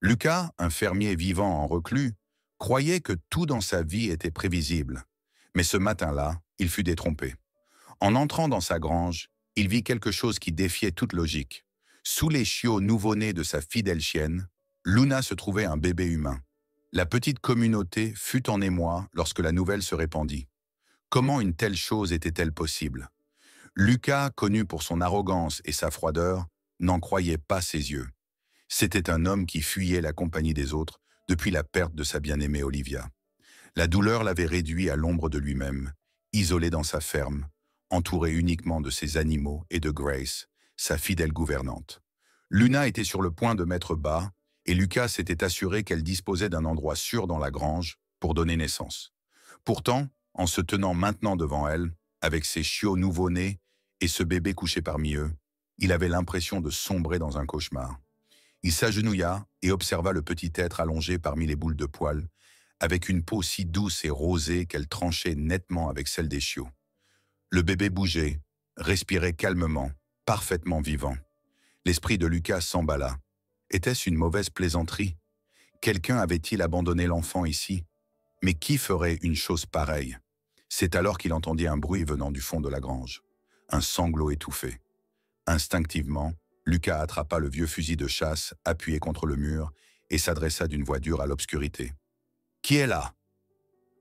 Lucas, un fermier vivant en reclus, croyait que tout dans sa vie était prévisible. Mais ce matin-là, il fut détrompé. En entrant dans sa grange, il vit quelque chose qui défiait toute logique. Sous les chiots nouveau-nés de sa fidèle chienne, Luna se trouvait un bébé humain. La petite communauté fut en émoi lorsque la nouvelle se répandit. Comment une telle chose était-elle possible? Lucas, connu pour son arrogance et sa froideur, n'en croyait pas ses yeux. C'était un homme qui fuyait la compagnie des autres depuis la perte de sa bien-aimée Olivia. La douleur l'avait réduit à l'ombre de lui-même, isolé dans sa ferme, entouré uniquement de ses animaux et de Grace, sa fidèle gouvernante. Luna était sur le point de mettre bas, et Lucas s'était assuré qu'elle disposait d'un endroit sûr dans la grange pour donner naissance. Pourtant, en se tenant maintenant devant elle, avec ses chiots nouveau-nés et ce bébé couché parmi eux, il avait l'impression de sombrer dans un cauchemar. Il s'agenouilla et observa le petit être allongé parmi les boules de poils, avec une peau si douce et rosée qu'elle tranchait nettement avec celle des chiots. Le bébé bougeait, respirait calmement, parfaitement vivant. L'esprit de Lucas s'emballa. Était-ce une mauvaise plaisanterie? Quelqu'un avait-il abandonné l'enfant ici? Mais qui ferait une chose pareille? C'est alors qu'il entendit un bruit venant du fond de la grange. Un sanglot étouffé. Instinctivement, Lucas attrapa le vieux fusil de chasse appuyé contre le mur et s'adressa d'une voix dure à l'obscurité. « Qui est là ?»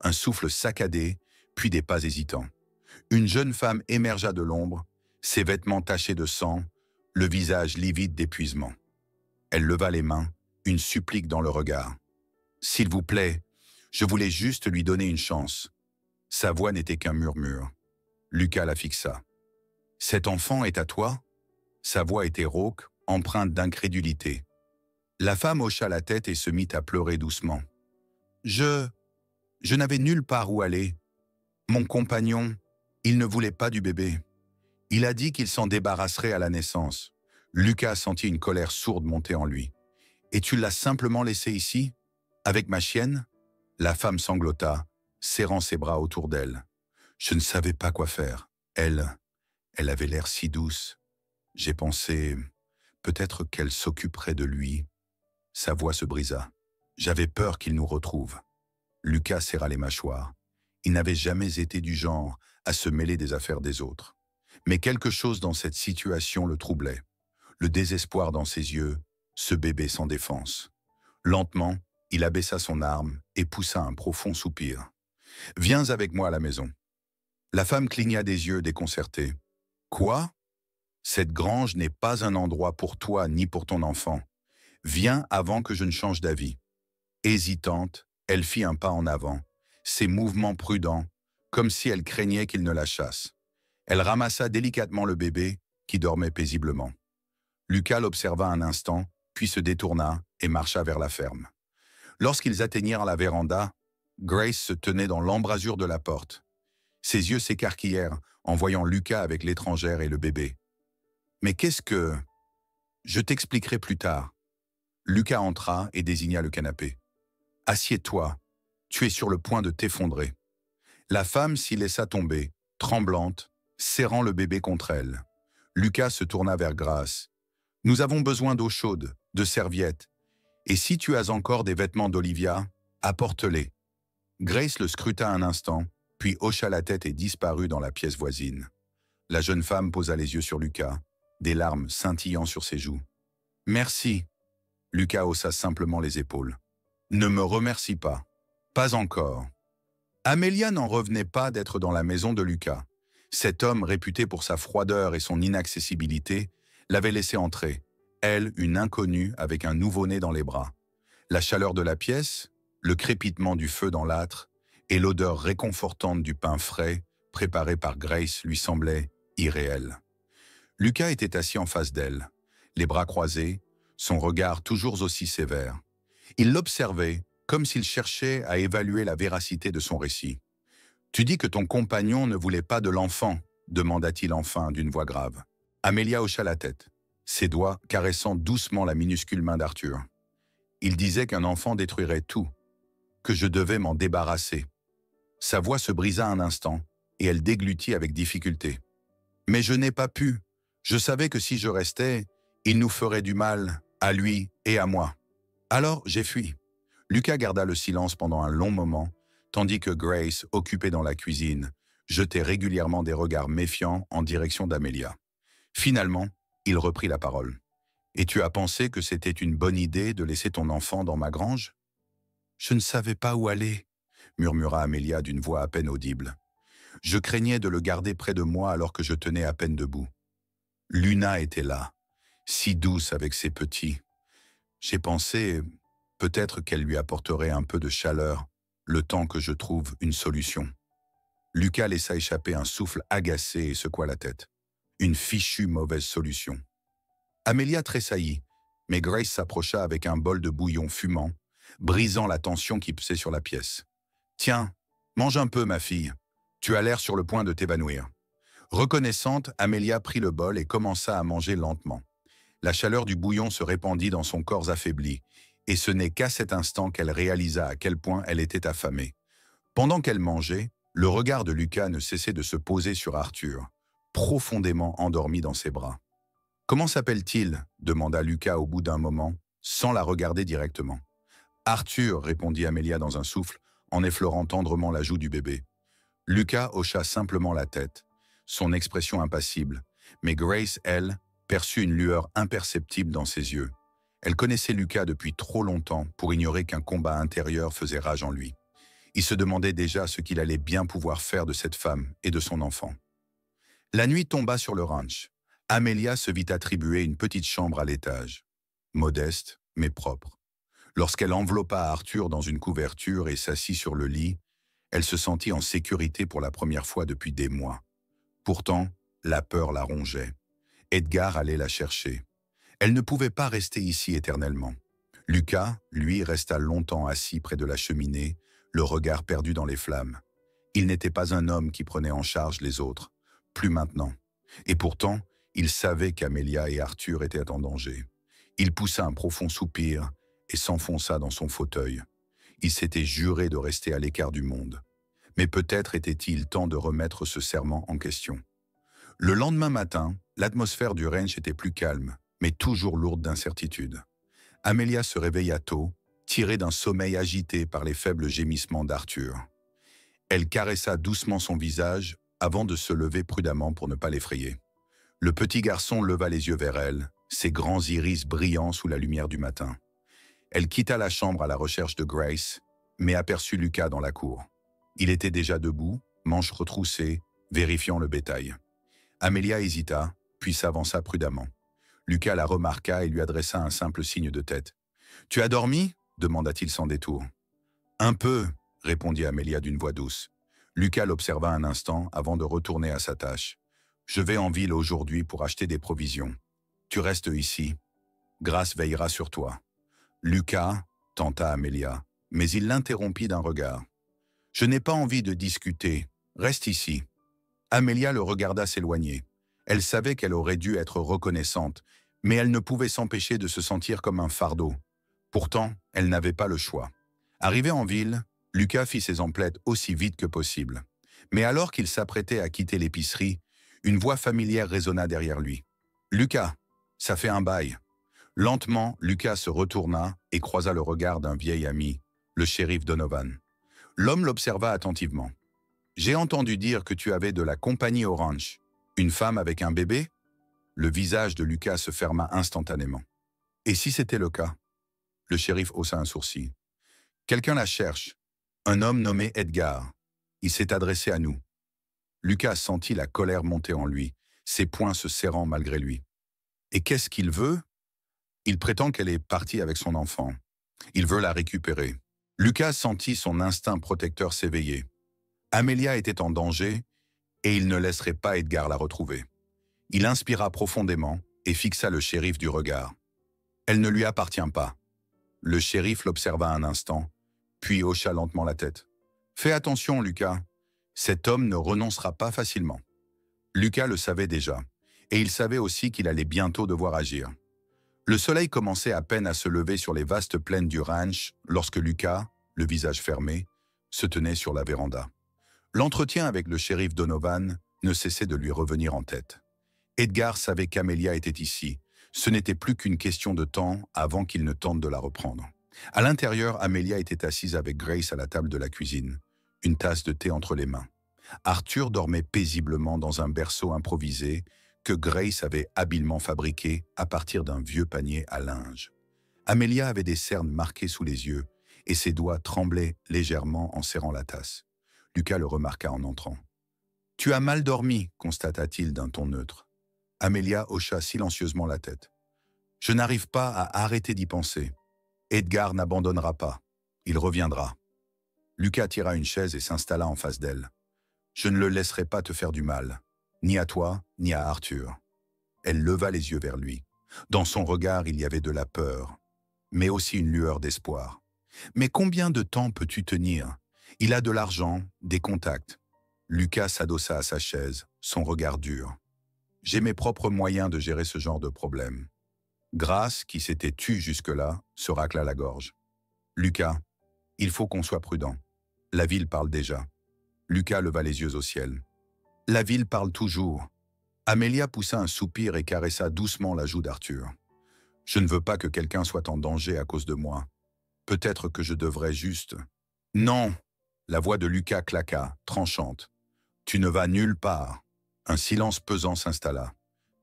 Un souffle saccadé, puis des pas hésitants. Une jeune femme émergea de l'ombre, ses vêtements tachés de sang, le visage livide d'épuisement. Elle leva les mains, une supplique dans le regard. « S'il vous plaît, je voulais juste lui donner une chance. » Sa voix n'était qu'un murmure. Lucas la fixa. « Cet enfant est à toi ?» Sa voix était rauque, empreinte d'incrédulité. La femme hocha la tête et se mit à pleurer doucement. « Je n'avais nulle part où aller. Mon compagnon, il ne voulait pas du bébé. Il a dit qu'il s'en débarrasserait à la naissance. » Lucas sentit une colère sourde monter en lui. « Et tu l'as simplement laissé ici, avec ma chienne ?» La femme sanglota, serrant ses bras autour d'elle. Je ne savais pas quoi faire. Elle avait l'air si douce. J'ai pensé, peut-être qu'elle s'occuperait de lui. Sa voix se brisa. J'avais peur qu'il nous retrouve. Lucas serra les mâchoires. Il n'avait jamais été du genre à se mêler des affaires des autres. Mais quelque chose dans cette situation le troublait. Le désespoir dans ses yeux, ce bébé sans défense. Lentement, il abaissa son arme et poussa un profond soupir. « Viens avec moi à la maison. » La femme cligna des yeux déconcertée. « Quoi ? Cette grange n'est pas un endroit pour toi ni pour ton enfant. Viens avant que je ne change d'avis. » Hésitante, elle fit un pas en avant, ses mouvements prudents, comme si elle craignait qu'il ne la chasse. Elle ramassa délicatement le bébé, qui dormait paisiblement. Lucas l'observa un instant, puis se détourna et marcha vers la ferme. Lorsqu'ils atteignirent la véranda, Grace se tenait dans l'embrasure de la porte. Ses yeux s'écarquillèrent en voyant Lucas avec l'étrangère et le bébé. « Mais qu'est-ce que... » ?»« Je t'expliquerai plus tard. » Lucas entra et désigna le canapé. « Assieds-toi, tu es sur le point de t'effondrer. » La femme s'y laissa tomber, tremblante, serrant le bébé contre elle. Lucas se tourna vers Grace. « Nous avons besoin d'eau chaude, de serviettes. Et si tu as encore des vêtements d'Olivia, apporte-les. » Grace le scruta un instant, puis hocha la tête et disparut dans la pièce voisine. La jeune femme posa les yeux sur Lucas, des larmes scintillant sur ses joues. « Merci. » Lucas haussa simplement les épaules. « Ne me remercie pas. Pas encore. » Amelia n'en revenait pas d'être dans la maison de Lucas. Cet homme, réputé pour sa froideur et son inaccessibilité, l'avait laissé entrer, elle, une inconnue avec un nouveau-né dans les bras. La chaleur de la pièce, le crépitement du feu dans l'âtre et l'odeur réconfortante du pain frais, préparé par Grace, lui semblaient irréels. Lucas était assis en face d'elle, les bras croisés, son regard toujours aussi sévère. Il l'observait, comme s'il cherchait à évaluer la véracité de son récit. « Tu dis que ton compagnon ne voulait pas de l'enfant ?» demanda-t-il enfin d'une voix grave. Amelia hocha la tête, ses doigts caressant doucement la minuscule main d'Arthur. Il disait qu'un enfant détruirait tout, que je devais m'en débarrasser. Sa voix se brisa un instant, et elle déglutit avec difficulté. « Mais je n'ai pas pu. Je savais que si je restais, il nous ferait du mal, à lui et à moi. » Alors, j'ai fui. Lucas garda le silence pendant un long moment, tandis que Grace, occupée dans la cuisine, jetait régulièrement des regards méfiants en direction d'Amelia. Finalement, il reprit la parole. « Et tu as pensé que c'était une bonne idée de laisser ton enfant dans ma grange ?»« Je ne savais pas où aller, » murmura Amelia d'une voix à peine audible. « Je craignais de le garder près de moi alors que je tenais à peine debout. Luna était là, si douce avec ses petits. J'ai pensé, peut-être qu'elle lui apporterait un peu de chaleur, le temps que je trouve une solution. » Lucas laissa échapper un souffle agacé et secoua la tête. Une fichue mauvaise solution. Amelia tressaillit, mais Grace s'approcha avec un bol de bouillon fumant, brisant la tension qui pesait sur la pièce. « Tiens, mange un peu, ma fille. Tu as l'air sur le point de t'évanouir. » Reconnaissante, Amelia prit le bol et commença à manger lentement. La chaleur du bouillon se répandit dans son corps affaibli, et ce n'est qu'à cet instant qu'elle réalisa à quel point elle était affamée. Pendant qu'elle mangeait, le regard de Lucas ne cessait de se poser sur Arthur, profondément endormi dans ses bras. « Comment s'appelle-t-il » demanda Lucas au bout d'un moment, sans la regarder directement. « Arthur » répondit Amelia dans un souffle, en effleurant tendrement la joue du bébé. Lucas hocha simplement la tête, son expression impassible, mais Grace, elle, perçut une lueur imperceptible dans ses yeux. Elle connaissait Lucas depuis trop longtemps pour ignorer qu'un combat intérieur faisait rage en lui. Il se demandait déjà ce qu'il allait bien pouvoir faire de cette femme et de son enfant. La nuit tomba sur le ranch. Amelia se vit attribuer une petite chambre à l'étage, modeste mais propre. Lorsqu'elle enveloppa Arthur dans une couverture et s'assit sur le lit, elle se sentit en sécurité pour la première fois depuis des mois. Pourtant, la peur la rongeait. Edgar allait la chercher. Elle ne pouvait pas rester ici éternellement. Lucas, lui, resta longtemps assis près de la cheminée, le regard perdu dans les flammes. Il n'était pas un homme qui prenait en charge les autres, plus maintenant. Et pourtant, il savait qu'Amelia et Arthur étaient en danger. Il poussa un profond soupir et s'enfonça dans son fauteuil. Il s'était juré de rester à l'écart du monde. Mais peut-être était-il temps de remettre ce serment en question. Le lendemain matin, l'atmosphère du ranch était plus calme, mais toujours lourde d'incertitude. Amelia se réveilla tôt, tirée d'un sommeil agité par les faibles gémissements d'Arthur. Elle caressa doucement son visage avant de se lever prudemment pour ne pas l'effrayer. Le petit garçon leva les yeux vers elle, ses grands iris brillants sous la lumière du matin. Elle quitta la chambre à la recherche de Grace, mais aperçut Lucas dans la cour. Il était déjà debout, manches retroussées, vérifiant le bétail. Amelia hésita, puis s'avança prudemment. Lucas la remarqua et lui adressa un simple signe de tête. « Tu as dormi » demanda-t-il sans détour. « Un peu » répondit Amelia d'une voix douce. Lucas l'observa un instant avant de retourner à sa tâche. « Je vais en ville aujourd'hui pour acheter des provisions. Tu restes ici. Grace veillera sur toi. » Lucas, tenta Amelia, mais il l'interrompit d'un regard. « Je n'ai pas envie de discuter. Reste ici. » Amelia le regarda s'éloigner. Elle savait qu'elle aurait dû être reconnaissante, mais elle ne pouvait s'empêcher de se sentir comme un fardeau. Pourtant, elle n'avait pas le choix. Arrivé en ville, Lucas fit ses emplettes aussi vite que possible. Mais alors qu'il s'apprêtait à quitter l'épicerie, une voix familière résonna derrière lui. « Lucas, ça fait un bail. » Lentement, Lucas se retourna et croisa le regard d'un vieil ami, le shérif Donovan. L'homme l'observa attentivement. « J'ai entendu dire que tu avais de la compagnie au ranch. Une femme avec un bébé ?» Le visage de Lucas se ferma instantanément. « Et si c'était le cas ?» Le shérif haussa un sourcil. « Quelqu'un la cherche. Un homme nommé Edgar. Il s'est adressé à nous. » Lucas sentit la colère monter en lui, ses poings se serrant malgré lui. « Et qu'est-ce qu'il veut ?» Il prétend qu'elle est partie avec son enfant. Il veut la récupérer. Lucas sentit son instinct protecteur s'éveiller. Amelia était en danger et il ne laisserait pas Edgar la retrouver. Il inspira profondément et fixa le shérif du regard. Elle ne lui appartient pas. Le shérif l'observa un instant, puis hocha lentement la tête. « Fais attention, Lucas. Cet homme ne renoncera pas facilement. » Lucas le savait déjà, et il savait aussi qu'il allait bientôt devoir agir. Le soleil commençait à peine à se lever sur les vastes plaines du ranch lorsque Lucas, le visage fermé, se tenait sur la véranda. L'entretien avec le shérif Donovan ne cessait de lui revenir en tête. Edgar savait qu'Amelia était ici. Ce n'était plus qu'une question de temps avant qu'il ne tente de la reprendre. À l'intérieur, Amelia était assise avec Grace à la table de la cuisine, une tasse de thé entre les mains. Arthur dormait paisiblement dans un berceau improvisé que Grace avait habilement fabriqué à partir d'un vieux panier à linge. Amelia avait des cernes marquées sous les yeux et ses doigts tremblaient légèrement en serrant la tasse. Lucas le remarqua en entrant. « Tu as mal dormi », constata-t-il d'un ton neutre. Amelia hocha silencieusement la tête. « Je n'arrive pas à arrêter d'y penser. Edgar n'abandonnera pas. Il reviendra. » Lucas tira une chaise et s'installa en face d'elle. « Je ne le laisserai pas te faire du mal, ni à toi, ni à Arthur. » Elle leva les yeux vers lui. Dans son regard, il y avait de la peur, mais aussi une lueur d'espoir. « Mais combien de temps peux-tu tenir? Il a de l'argent, des contacts. » Lucas s'adossa à sa chaise, son regard dur. « J'ai mes propres moyens de gérer ce genre de problème. » Grace, qui s'était tue jusque-là, se racla la gorge. « Lucas, il faut qu'on soit prudent. La ville parle déjà. » Lucas leva les yeux au ciel. « La ville parle toujours. » Amelia poussa un soupir et caressa doucement la joue d'Arthur. « Je ne veux pas que quelqu'un soit en danger à cause de moi. Peut-être que je devrais juste... » « Non !» La voix de Lucas claqua, tranchante. « Tu ne vas nulle part. » Un silence pesant s'installa.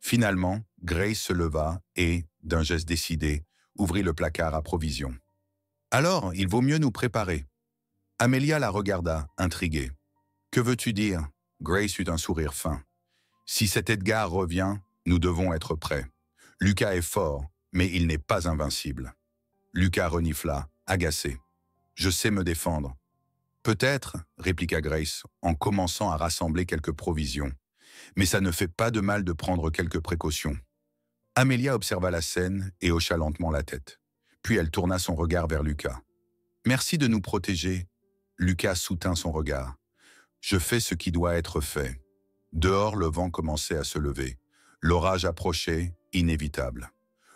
Finalement, Grace se leva et, d'un geste décidé, ouvrit le placard à provisions. « Alors, il vaut mieux nous préparer. » Amelia la regarda, intriguée. « Que veux-tu dire ?» Grace eut un sourire fin. « Si cet Edgar revient, nous devons être prêts. Lucas est fort, mais il n'est pas invincible. » Lucas renifla, agacé. « Je sais me défendre. »« Peut-être, » répliqua Grace, en commençant à rassembler quelques provisions. « Mais ça ne fait pas de mal de prendre quelques précautions. » Amelia observa la scène et hocha lentement la tête. Puis elle tourna son regard vers Lucas. « Merci de nous protéger. » Lucas soutint son regard. « Je fais ce qui doit être fait. » Dehors, le vent commençait à se lever. L'orage approchait, inévitable.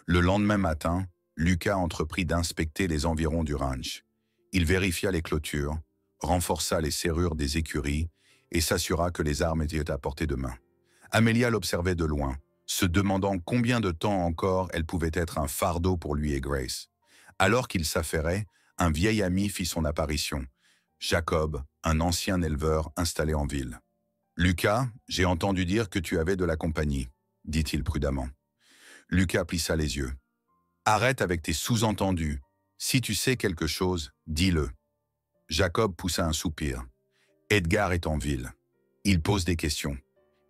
Le lendemain matin, Lucas entreprit d'inspecter les environs du ranch. Il vérifia les clôtures, renforça les serrures des écuries et s'assura que les armes étaient à portée de main. Amelia l'observait de loin, se demandant combien de temps encore elle pouvait être un fardeau pour lui et Grace. Alors qu'il s'affairait, un vieil ami fit son apparition. Jacob, un ancien éleveur installé en ville. « Lucas, j'ai entendu dire que tu avais de la compagnie, » dit-il prudemment. Lucas plissa les yeux. « Arrête avec tes sous-entendus. Si tu sais quelque chose, dis-le. » Jacob poussa un soupir. « Edgar est en ville. Il pose des questions.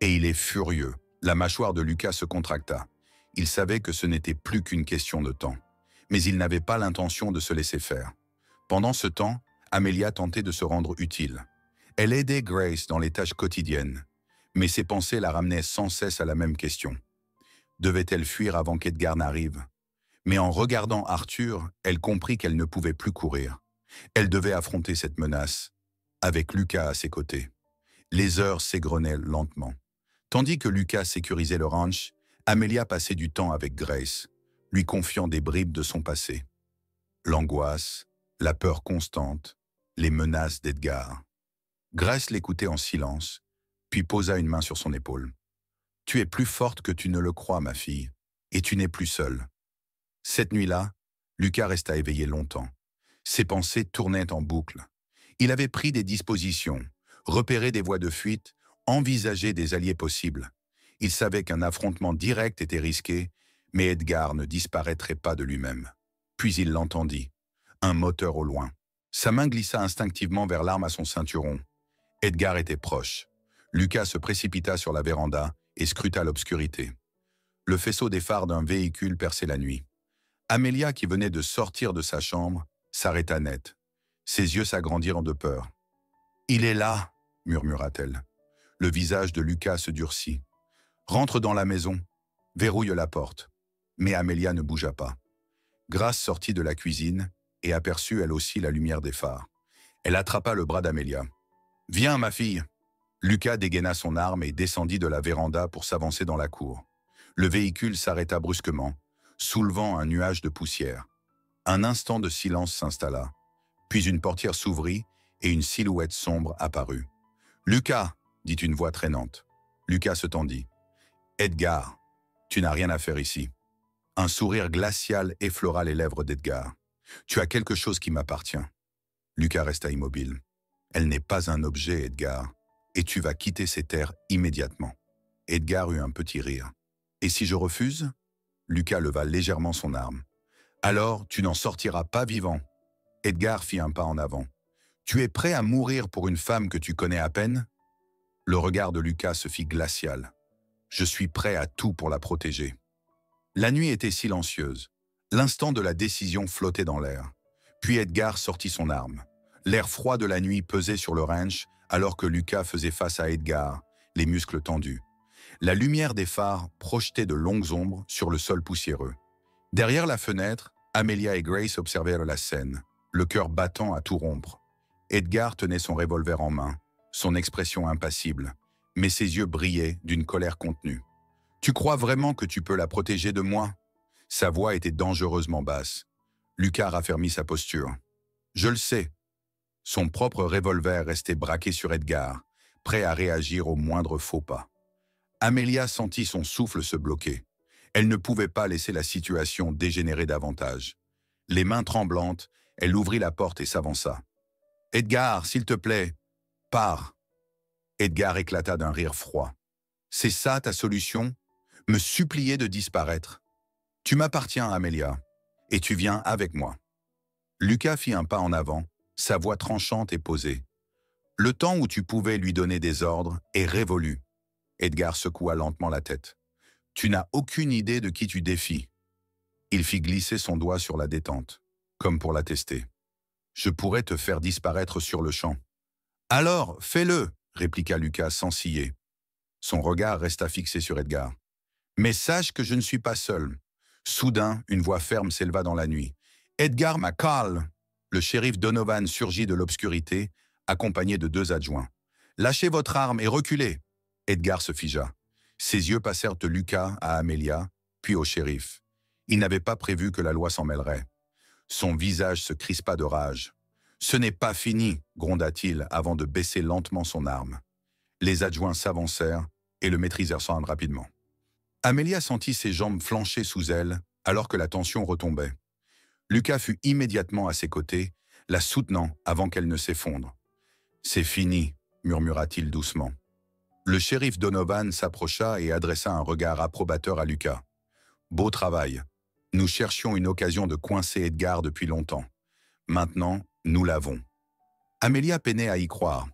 Et il est furieux. » La mâchoire de Lucas se contracta. Il savait que ce n'était plus qu'une question de temps. Mais il n'avait pas l'intention de se laisser faire. Pendant ce temps, Amelia tentait de se rendre utile. Elle aidait Grace dans les tâches quotidiennes, mais ses pensées la ramenaient sans cesse à la même question. Devait-elle fuir avant qu'Edgar n'arrive? Mais en regardant Arthur, elle comprit qu'elle ne pouvait plus courir. Elle devait affronter cette menace, avec Lucas à ses côtés. Les heures s'égrenaient lentement. Tandis que Lucas sécurisait le ranch, Amelia passait du temps avec Grace, lui confiant des bribes de son passé. L'angoisse, la peur constante, les menaces d'Edgar. Grace l'écoutait en silence, puis posa une main sur son épaule. « Tu es plus forte que tu ne le crois, ma fille, et tu n'es plus seule. » Cette nuit-là, Lucas resta éveillé longtemps. Ses pensées tournaient en boucle. Il avait pris des dispositions, repéré des voies de fuite, envisagé des alliés possibles. Il savait qu'un affrontement direct était risqué, mais Edgar ne disparaîtrait pas de lui-même. Puis il l'entendit. Un moteur au loin. Sa main glissa instinctivement vers l'arme à son ceinturon. Edgar était proche. Lucas se précipita sur la véranda et scruta l'obscurité. Le faisceau des phares d'un véhicule perçait la nuit. Amelia, qui venait de sortir de sa chambre, s'arrêta net. Ses yeux s'agrandirent de peur. « Il est là !» murmura-t-elle. Le visage de Lucas se durcit. « Rentre dans la maison. Verrouille la porte. » Mais Amelia ne bougea pas. Grace sortit de la cuisine et aperçut elle aussi la lumière des phares. Elle attrapa le bras d'Amelia. « Viens, ma fille !» Lucas dégaina son arme et descendit de la véranda pour s'avancer dans la cour. Le véhicule s'arrêta brusquement, soulevant un nuage de poussière. Un instant de silence s'installa, puis une portière s'ouvrit et une silhouette sombre apparut. « Lucas !» dit une voix traînante. Lucas se tendit. « Edgar, tu n'as rien à faire ici. » Un sourire glacial effleura les lèvres d'Edgar. Tu as quelque chose qui m'appartient. Lucas resta immobile. Elle n'est pas un objet, Edgar, et tu vas quitter ces terres immédiatement. Edgar eut un petit rire. Et si je refuse? Lucas leva légèrement son arme. Alors, tu n'en sortiras pas vivant. Edgar fit un pas en avant. Tu es prêt à mourir pour une femme que tu connais à peine? Le regard de Lucas se fit glacial. Je suis prêt à tout pour la protéger. La nuit était silencieuse. L'instant de la décision flottait dans l'air. Puis Edgar sortit son arme. L'air froid de la nuit pesait sur le ranch alors que Lucas faisait face à Edgar, les muscles tendus. La lumière des phares projetait de longues ombres sur le sol poussiéreux. Derrière la fenêtre, Amelia et Grace observèrent la scène, le cœur battant à tout rompre. Edgar tenait son revolver en main, son expression impassible, mais ses yeux brillaient d'une colère contenue. « Tu crois vraiment que tu peux la protéger de moi ?» Sa voix était dangereusement basse. Lucas raffermit sa posture. « Je le sais. » Son propre revolver restait braqué sur Edgar, prêt à réagir au moindre faux pas. Amelia sentit son souffle se bloquer. Elle ne pouvait pas laisser la situation dégénérer davantage. Les mains tremblantes, elle ouvrit la porte et s'avança. « Edgar, s'il te plaît, pars !» Edgar éclata d'un rire froid. « C'est ça ta solution? Me supplier de disparaître? Tu m'appartiens, Amelia, et tu viens avec moi. » Lucas fit un pas en avant, sa voix tranchante et posée. « Le temps où tu pouvais lui donner des ordres est révolu. » Edgar secoua lentement la tête. « Tu n'as aucune idée de qui tu défies. » Il fit glisser son doigt sur la détente, comme pour la tester. « Je pourrais te faire disparaître sur le champ. »« Alors, fais-le !» répliqua Lucas sans ciller. Son regard resta fixé sur Edgar. « Mais sache que je ne suis pas seul. » Soudain, une voix ferme s'éleva dans la nuit. « Edgar McCall !» Le shérif Donovan surgit de l'obscurité, accompagné de 2 adjoints. « Lâchez votre arme et reculez !» Edgar se figea. Ses yeux passèrent de Lucas à Amelia, puis au shérif. Il n'avait pas prévu que la loi s'en mêlerait. Son visage se crispa de rage. « Ce n'est pas fini !» gronda-t-il avant de baisser lentement son arme. Les adjoints s'avancèrent et le maîtrisèrent sans arme rapidement. Amelia sentit ses jambes flancher sous elle alors que la tension retombait. Lucas fut immédiatement à ses côtés, la soutenant avant qu'elle ne s'effondre. « C'est fini !» murmura-t-il doucement. Le shérif Donovan s'approcha et adressa un regard approbateur à Lucas. « Beau travail. Nous cherchions une occasion de coincer Edgar depuis longtemps. Maintenant, nous l'avons. » Amelia peinait à y croire.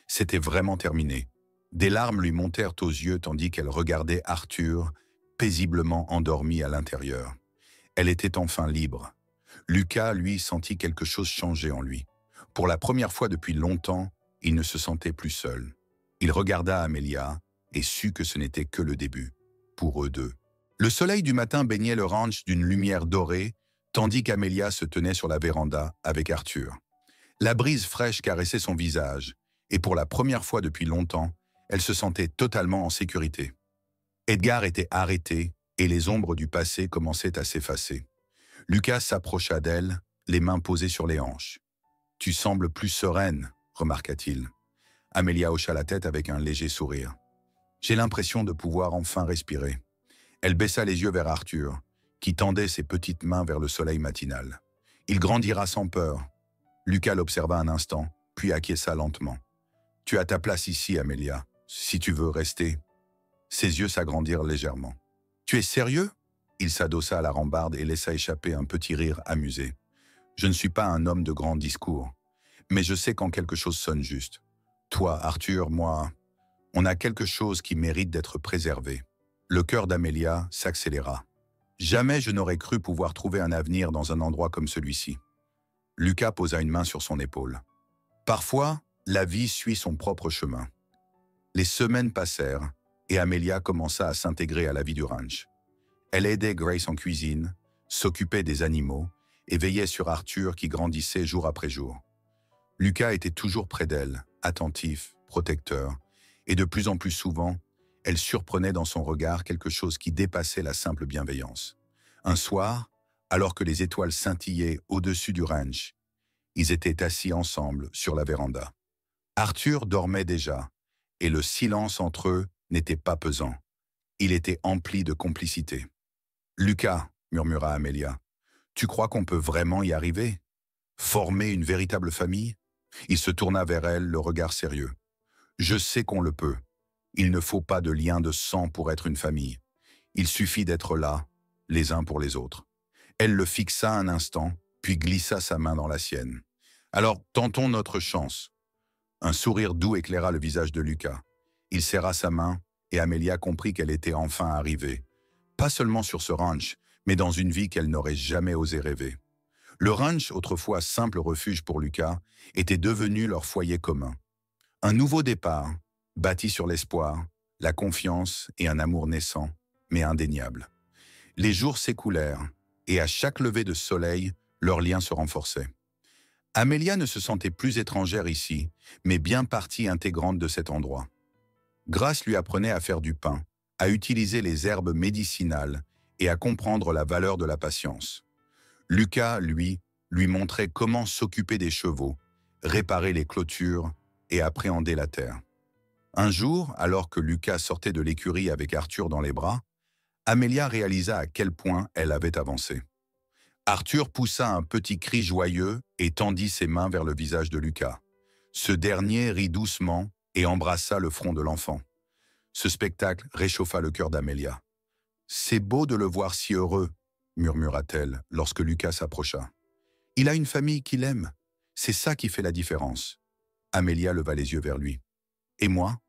C'était vraiment terminé. Des larmes lui montèrent aux yeux tandis qu'elle regardait Arthur, paisiblement endormi à l'intérieur. Elle était enfin libre. Lucas, lui, sentit quelque chose changer en lui. Pour la première fois depuis longtemps, il ne se sentait plus seul. Il regarda Amelia et sut que ce n'était que le début, pour eux deux. Le soleil du matin baignait le ranch d'une lumière dorée, tandis qu'Amelia se tenait sur la véranda avec Arthur. La brise fraîche caressait son visage, et pour la première fois depuis longtemps, elle se sentait totalement en sécurité. Edgar était arrêté, et les ombres du passé commençaient à s'effacer. Lucas s'approcha d'elle, les mains posées sur les hanches. « Tu sembles plus sereine », remarqua-t-il. Amelia hocha la tête avec un léger sourire. « J'ai l'impression de pouvoir enfin respirer. » Elle baissa les yeux vers Arthur, qui tendait ses petites mains vers le soleil matinal. « Il grandira sans peur. » Lucas l'observa un instant, puis acquiesça lentement. « Tu as ta place ici, Amelia, si tu veux rester. » Ses yeux s'agrandirent légèrement. « Tu es sérieux ?» Il s'adossa à la rambarde et laissa échapper un petit rire amusé. « Je ne suis pas un homme de grand discours, mais je sais quand quelque chose sonne juste. Toi, Arthur, moi, on a quelque chose qui mérite d'être préservé. » Le cœur d'Amelia s'accéléra. Jamais je n'aurais cru pouvoir trouver un avenir dans un endroit comme celui-ci. Lucas posa une main sur son épaule. Parfois, la vie suit son propre chemin. Les semaines passèrent et Amelia commença à s'intégrer à la vie du ranch. Elle aidait Grace en cuisine, s'occupait des animaux et veillait sur Arthur qui grandissait jour après jour. Lucas était toujours près d'elle, attentif, protecteur, et de plus en plus souvent, elle surprenait dans son regard quelque chose qui dépassait la simple bienveillance. Un soir, alors que les étoiles scintillaient au-dessus du ranch, ils étaient assis ensemble sur la véranda. Arthur dormait déjà, et le silence entre eux n'était pas pesant. Il était empli de complicité. « Lucas, » murmura Amelia, « Tu crois qu'on peut vraiment y arriver? Former une véritable famille? Il se tourna vers elle, le regard sérieux. Je sais qu'on le peut. Il ne faut pas de lien de sang pour être une famille. Il suffit d'être là, les uns pour les autres. Elle le fixa un instant, puis glissa sa main dans la sienne. Alors, tentons notre chance. Un sourire doux éclaira le visage de Lucas. Il serra sa main, et Amelia comprit qu'elle était enfin arrivée. Pas seulement sur ce ranch, mais dans une vie qu'elle n'aurait jamais osé rêver. Le ranch, autrefois simple refuge pour Lucas, était devenu leur foyer commun. Un nouveau départ, bâti sur l'espoir, la confiance et un amour naissant, mais indéniable. Les jours s'écoulèrent, et à chaque lever de soleil, leur lien se renforçait. Amelia ne se sentait plus étrangère ici, mais bien partie intégrante de cet endroit. Grace lui apprenait à faire du pain, à utiliser les herbes médicinales et à comprendre la valeur de la patience. Lucas, lui montrait comment s'occuper des chevaux, réparer les clôtures et appréhender la terre. Un jour, alors que Lucas sortait de l'écurie avec Arthur dans les bras, Amelia réalisa à quel point elle avait avancé. Arthur poussa un petit cri joyeux et tendit ses mains vers le visage de Lucas. Ce dernier rit doucement et embrassa le front de l'enfant. Ce spectacle réchauffa le cœur d'Amelia. « C'est beau de le voir si heureux », murmura-t-elle lorsque Lucas s'approcha. « Il a une famille qu'il aime. C'est ça qui fait la différence. » Amelia leva les yeux vers lui. « Et moi ?»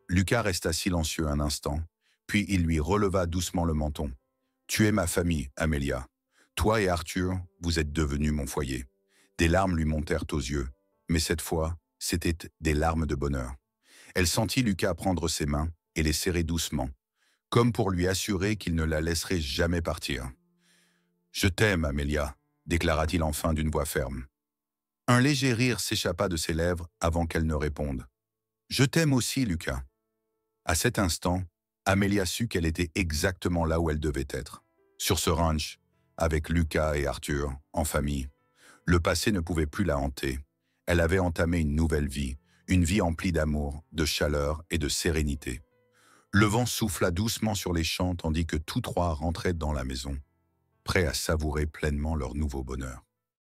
Lucas resta silencieux un instant, puis il lui releva doucement le menton. « Tu es ma famille, Amelia. Toi et Arthur, vous êtes devenus mon foyer. » Des larmes lui montèrent aux yeux, mais cette fois, c'étaient des larmes de bonheur. Elle sentit Lucas prendre ses mains et les serrer doucement, comme pour lui assurer qu'il ne la laisserait jamais partir. « Je t'aime, Amelia », déclara-t-il enfin d'une voix ferme. Un léger rire s'échappa de ses lèvres avant qu'elle ne réponde. « Je t'aime aussi, Lucas. » À cet instant, Amelia sut qu'elle était exactement là où elle devait être, sur ce ranch, avec Lucas et Arthur, en famille. Le passé ne pouvait plus la hanter. Elle avait entamé une nouvelle vie, une vie emplie d'amour, de chaleur et de sérénité. Le vent souffla doucement sur les champs tandis que tous trois rentraient dans la maison, prêts à savourer pleinement leur nouveau bonheur.